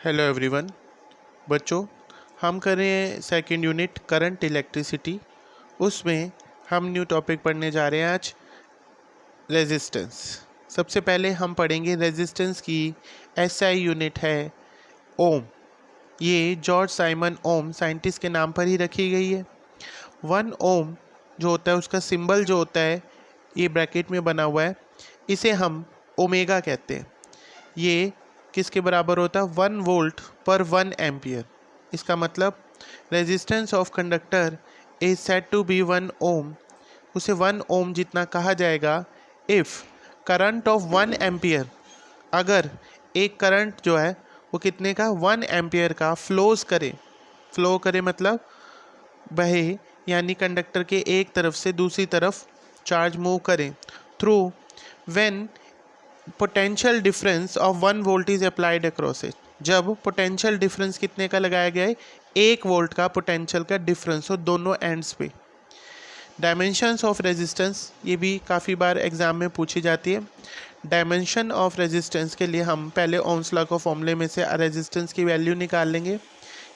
Hello everyone. बच्चों, हम कर रहे हैं सेकंड यूनिट करंट इलेक्ट्रिसिटी। उसमें हम न्यू टॉपिक पढ़ने जा रहे हैं आज, रेजिस्टेंस। सबसे पहले हम पढ़ेंगे रेजिस्टेंस की एसआई यूनिट है ओम। ये जॉर्ज साइमन ओम साइंटिस्ट के नाम पर ही रखी गई है। 1 ओम जो होता है उसका सिंबल जो होता है ये ब्रैकेट में बना हुआ है, इसे हम ओमेगा कहते हैं। ये किसके बराबर होता है? 1 वोल्ट पर 1 एम्पियर। इसका मतलब resistance of conductor is said to be 1 ohm. उसे 1 ओम जितना कहा जाएगा इफ़ करंट ऑफ 1 एम्पियर, अगर एक करंट जो है वो कितने का 1 एम्पियर का फ्लो करे मतलब बहे, यानी कंडक्टर के एक तरफ से दूसरी तरफ चार्ज मूव करें through when potential difference of 1 volt is applied across it. जब पोटेंशियल डिफरेंस कितने का लगाया गया है? 1 वोल्ट का पोटेंशियल का डिफरेंस हो दोनों एंड्स पे। डायमेंशंस ऑफ रेजिस्टेंस ये भी काफ़ी बार एग्जाम में पूछी जाती है। डायमेंशन ऑफ रेजिस्टेंस के लिए हम पहले ओम्स लॉ के फॉर्मूले में से रेजिस्टेंस की वैल्यू निकाल लेंगे,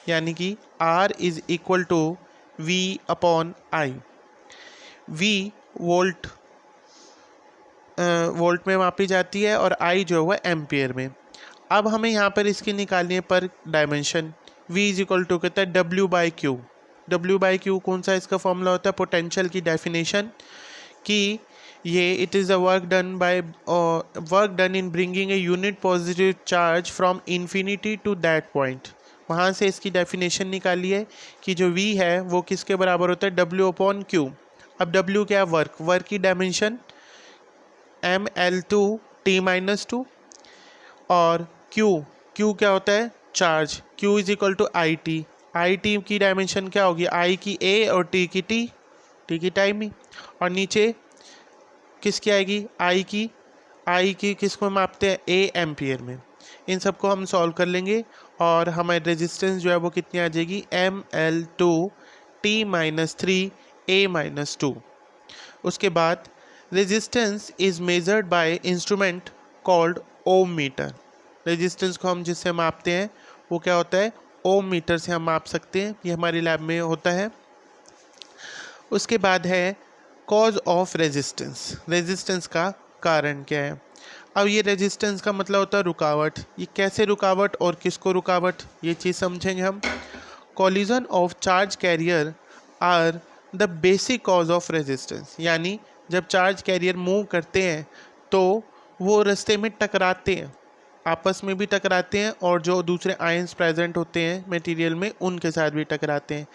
यानी कि R is equal to V upon I। V volt में मापी जाती है और I जो है वह एम्पियर में। अब हमें यहाँ पर इसकी निकालनी है पर dimension. V is equal to कहता है W/Q। W/Q कौन सा इसका फॉर्मूला होता है? पोटेंशियल की डेफिनेशन कि ये it is a work done in bringing a unit positive charge from infinity to that point. वहाँ से इसकी डेफिनेशन निकाली है कि जो V है वो किसके बराबर होता है? W/Q। अब W क्या है? वर्क की डायमेंशन mL/2T-2 और Q क्या होता है? Charge. Q is equal to IT की डायमेंशन क्या होगी? I की A और T की टाइम। और नीचे किसकी आएगी? I की किसको मापते हैं? A एम्पियर में। इन सबको हम सॉल्व कर लेंगे और हमारी रेजिस्टेंस जो है वो कितनी आ जाएगी? mL/2T-3A-2। उसके बाद resistance is measured by instrument called ohm meter. Resistance को हम जिससे मापते हैं वो क्या होता है? ओम मीटर से हम माप सकते हैं। ये हमारी लैब में होता है। उसके बाद है कॉज ऑफ रेजिस्टेंस। रेजिस्टेंस का कारण क्या है? अब ये रेजिस्टेंस का मतलब होता है रुकावट। ये कैसे रुकावट और किसको रुकावट, ये चीज़ समझेंगे हम। Collision of charge carrier are the basic cause of resistance, यानी जब चार्ज कैरियर मूव करते हैं तो वो रास्ते में टकराते हैं, आपस में भी टकराते हैं और जो दूसरे आयंस प्रेजेंट होते हैं मटेरियल में उनके साथ भी टकराते हैं,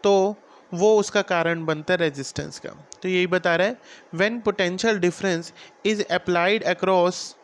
तो वो उसका कारण बनता है रेजिस्टेंस का। तो यही बता रहा है when potential difference is applied across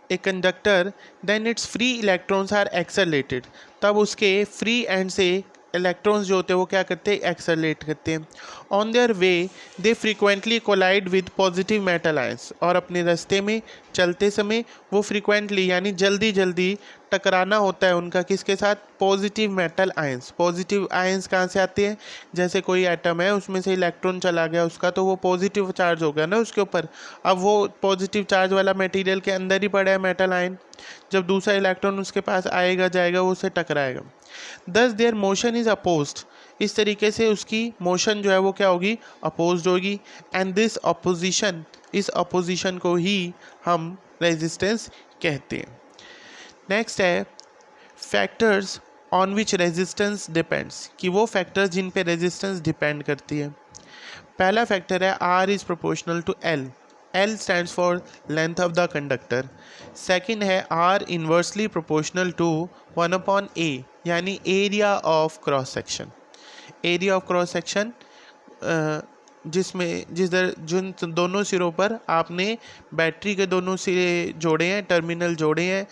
a conductor then its free electrons are accelerated. तब उसके फ्री एंड से इलेक्ट्रॉन्स जो होते हैं वो क्या करते हैं? एक्सेलरेट करते हैं। On their way they frequently collide with positive metal ions. और अपने रास्ते में चलते समय वो फ्रीक्वेंटली यानी जल्दी जल्दी टकराना होता है उनका किसके साथ? Positive metal ions. Positive ions कहाँ से आते हैं? जैसे कोई एटम है उसमें से इलेक्ट्रॉन चला गया उसका, तो वो पॉजिटिव चार्ज हो गया ना उसके ऊपर। अब वो पॉजिटिव चार्ज वाला मटेरियल के अंदर ही पड़ा है मेटल आयन, जब दूसरा इलेक्ट्रॉन उसके पास आएगा जाएगा वो उससे टकराएगा। दस देयर मोशन इज अपोज्ड। इस तरीके से उसकी मोशन जो है वो क्या होगी? अपोज्ड होगी। एंड दिस अपोजिशन, इस अपोजिशन को ही हम रेजिस्टेंस कहते हैं। नेक्स्ट है factors on which resistance depends, कि वो फैक्टर्स जिन पे रेजिस्टेंस डिपेंड करती है। पहला फैक्टर है R is proportional to L। L stands for length of the conductor. Second है R inversely proportional to 1/A, यानी area of cross section. Area of cross section जिन दोनों सिरों पर आपने बैटरी के दोनों सिरे जोड़े हैं, टर्मिनल जोड़े हैं,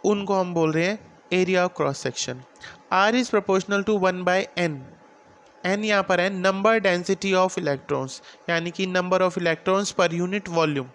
उनको हम बोल रहे हैं area of cross section. R is proportional to 1/N। N यहाँ पर है नंबर डेंसिटी ऑफ इलेक्ट्रॉन्स, यानी कि number of electrons per unit volume.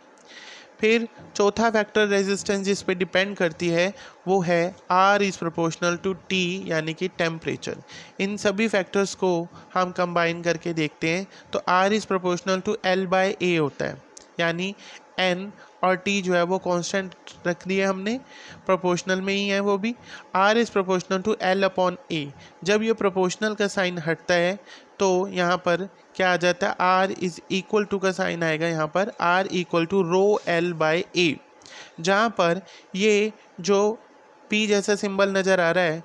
फिर चौथा फैक्टर रेजिस्टेंस जिस पे डिपेंड करती है वो है R is proportional to T, यानी कि टेम्परेचर। इन सभी फैक्टर्स को हम कंबाइन करके देखते हैं तो R is proportional to L/A होता है, यानी एन और टी जो है वो कांस्टेंट रख दिए हमने, प्रोपोर्शनल में ही है वो भी। R is proportional to L upon A. जब ये प्रोपोर्शनल का साइन हटता है तो यहाँ पर क्या आ जाता है, आर इज़ इक्वल टू का साइन आएगा यहाँ पर, R equal to rho L by A, जहाँ पर ये जो पी जैसा सिंबल नज़र आ रहा है,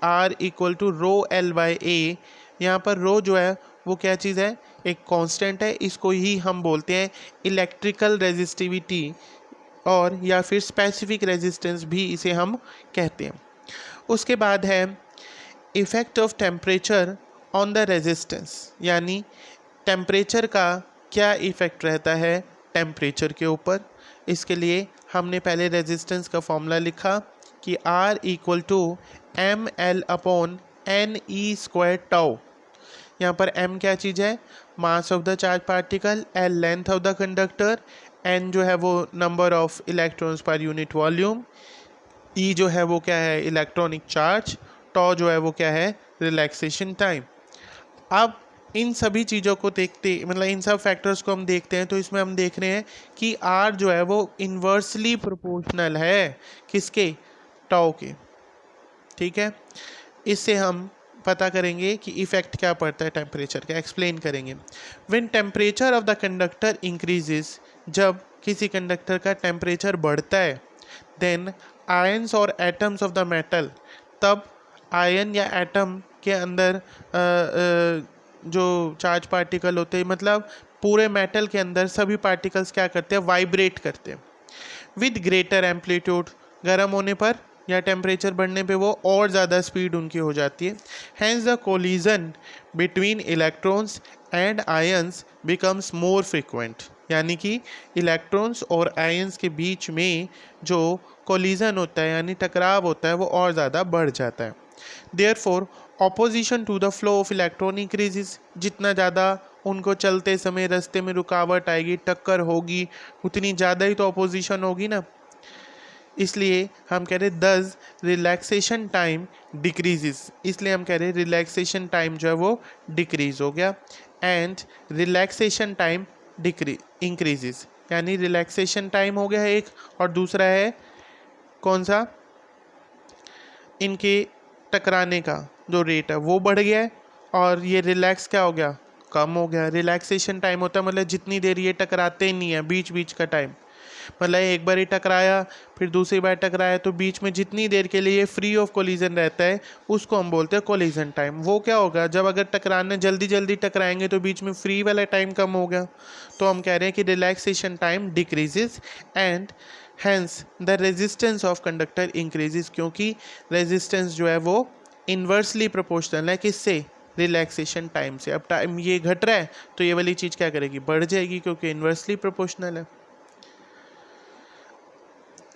R equal to rho L by A, यहाँ पर रो जो है वो क्या चीज़ है, एक कांस्टेंट है। इसको ही हम बोलते हैं इलेक्ट्रिकल रेजिस्टिविटी, और या फिर स्पेसिफिक रेजिस्टेंस भी इसे हम कहते हैं। उसके बाद है effect of temperature on the resistance, यानी टेम्परेचर का क्या इफ़ेक्ट रहता है टेम्परेचर के ऊपर। इसके लिए हमने पहले रेजिस्टेंस का फॉर्मूला लिखा कि R equal to m l upon n e square tau. यहाँ पर m क्या चीज़ है, mass of the charge particle, l length of the conductor, n जो है वो number of electrons per unit volume, e जो है वो क्या है इलेक्ट्रॉनिक चार्ज, टॉ जो है वो क्या है रिलैक्सेशन टाइम। अब इन सभी चीज़ों को देखते, मतलब इन सब फैक्टर्स को हम देखते हैं तो इसमें हम देख रहे हैं कि R जो है वो इन्वर्सली प्रोपोर्शनल है किसके, टॉ के। ठीक है, इससे हम पता करेंगे कि इफेक्ट क्या पड़ता है टेम्परेचर का, एक्सप्लेन करेंगे। When temperature of the conductor increases, जब किसी कंडक्टर का टेम्परेचर बढ़ता है, देन आयंस और एटम्स ऑफ द मेटल, तब आयन या एटम के अंदर जो चार्ज पार्टिकल होते हैं, मतलब पूरे मेटल के अंदर सभी पार्टिकल्स क्या करते हैं, वाइब्रेट करते हैं विद ग्रेटर एम्पलीट्यूड। गर्म होने पर या टेम्परेचर बढ़ने पे वो और ज़्यादा स्पीड उनकी हो जाती है। Hence the collision between electrons and ions becomes more frequent, यानी कि इलेक्ट्रॉन्स और आयंस के बीच में जो कोलिजन होता है यानी टकराव होता है वो और ज़्यादा बढ़ जाता है। Therefore opposition to the flow of electron increases, जितना ज़्यादा उनको चलते समय रास्ते में रुकावट आएगी, टक्कर होगी, उतनी ज़्यादा ही तो ऑपोजिशन होगी ना। इसलिए हम कह रहे दस रिलैक्सेशन टाइम डिक्रीजेस, इसलिए हम कह रहे रिलैक्सेशन टाइम जो है वो डिक्रीज हो गया। एंड रिलैक्सेशन टाइम इंक्रीजेस, यानी रिलैक्सेशन टाइम हो गया है एक, और दूसरा है कौन सा, इनके टकराने का जो रेट है वो बढ़ गया है, और ये रिलैक्स क्या हो गया, कम हो गया। रिलैक्सेशन टाइम होता है मतलब जितनी देर ये टकराते ही नहीं है, बीच बीच का टाइम, मतलब एक बार ही टकराया फिर दूसरी बार टकराया तो बीच में जितनी देर के लिए फ्री ऑफ कोलिजन रहता है उसको हम बोलते हैं कोलिजन टाइम। वो क्या होगा, जब अगर टकराने जल्दी जल्दी टकराएंगे तो बीच में फ्री वाला टाइम कम हो गया, तो हम कह रहे हैं कि relaxation time decreases and hence the resistance of conductor increases, क्योंकि रेजिस्टेंस जो है वो इन्वर्सली प्रोपोर्शनल है किससे, रिलैक्सेशन टाइम से। अब टाइम ये घट रहा है तो ये वाली चीज़ क्या करेगी, बढ़ जाएगी, क्योंकि इन्वर्सली प्रोपोर्शनल है।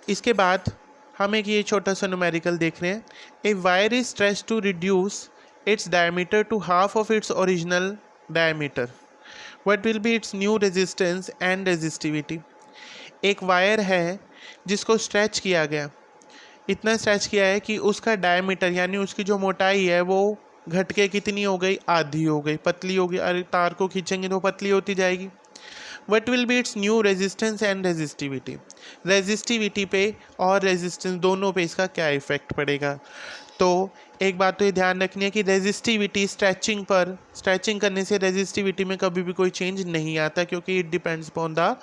इसके बाद हम एक ये छोटा सा न्यूमेरिकल देख रहे हैं। A wire is stretch to reduce its diameter to half of its original diameter, what will be its new resistance and resistivity. एक वायर है जिसको स्ट्रेच किया गया, इतना स्ट्रेच किया है कि उसका डायमीटर यानी उसकी जो मोटाई है वो घट के कितनी हो गई, आधी हो गई, पतली हो गई। अरे तार को खींचेंगे तो पतली होती जाएगी। What will be its new resistance and resistivity? Resistivity पे और रेजिस्टेंस दोनों पे इसका क्या इफेक्ट पड़ेगा। तो एक बात तो ये ध्यान रखनी है कि रेजिस्टिविटी स्ट्रेचिंग करने से रेजिस्टिविटी में कभी भी कोई चेंज नहीं आता, क्योंकि it depends upon the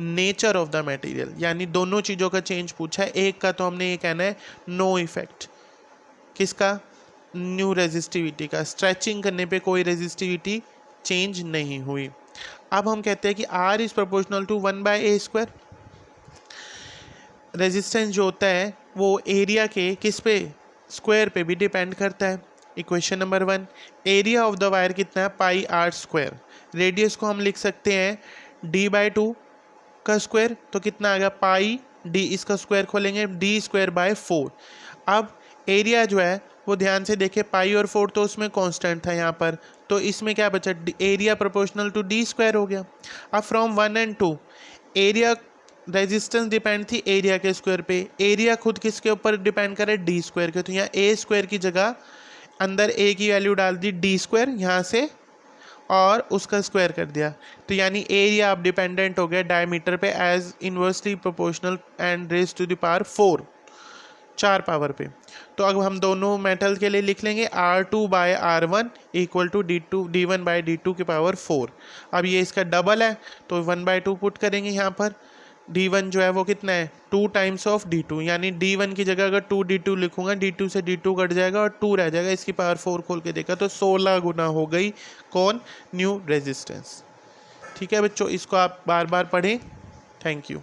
nature of the material. यानी दोनों चीज़ों का चेंज पूछा है, एक का तो हमने ये कहना है नो इफेक्ट, किसका, न्यू रेजिस्टिविटी का। स्ट्रेचिंग करने पे कोई रेजिस्टिविटी चेंज नहीं हुई। अब हम कहते हैं कि R is proportional to 1/a²। Resistance जो होता है वो एरिया के किस पे, स्क्वायर पे भी डिपेंड करता है। Equation number 1, area of the wire कितना है, πr²। रेडियस को हम लिख सकते हैं d/2 का स्क्वायर, तो कितना आ गया πd, इसका स्क्वायर खोलेंगे d²/4। अब एरिया जो है वो ध्यान से देखें, पाई और 4 तो उसमें कांस्टेंट था यहाँ पर, तो इसमें क्या बचा, एरिया प्रोपोर्शनल टू d² हो गया। अब from 1 and 2 area resistance depend थी एरिया के स्क्वायर पे, एरिया खुद किसके ऊपर डिपेंड करे, d² के, तो यहाँ a² की जगह अंदर a की वैल्यू डाल दी d², यहाँ से और उसका स्क्वायर कर दिया, तो यानी एरिया अब डिपेंडेंट हो गया डायमीटर पे as inversely proportional and raise to the power 4, 4 power पे। तो अब हम दोनों मेटल के लिए लिख लेंगे R2/R1 इक्वल टू D1/D2 की पावर 4। अब ये इसका डबल है तो 1/2 पुट करेंगे यहाँ पर। D1 जो है वो कितना है 2 टाइम्स ऑफ D2, यानी D1 की जगह अगर 2D2 लिखूंगा, D2 से D2 कट जाएगा और 2 रह जाएगा, इसकी पावर 4 खोल के देखा तो 16 गुना हो गई कौन, न्यू रेजिस्टेंस। ठीक है बच्चों, इसको आप बार बार पढ़ें। Thank you.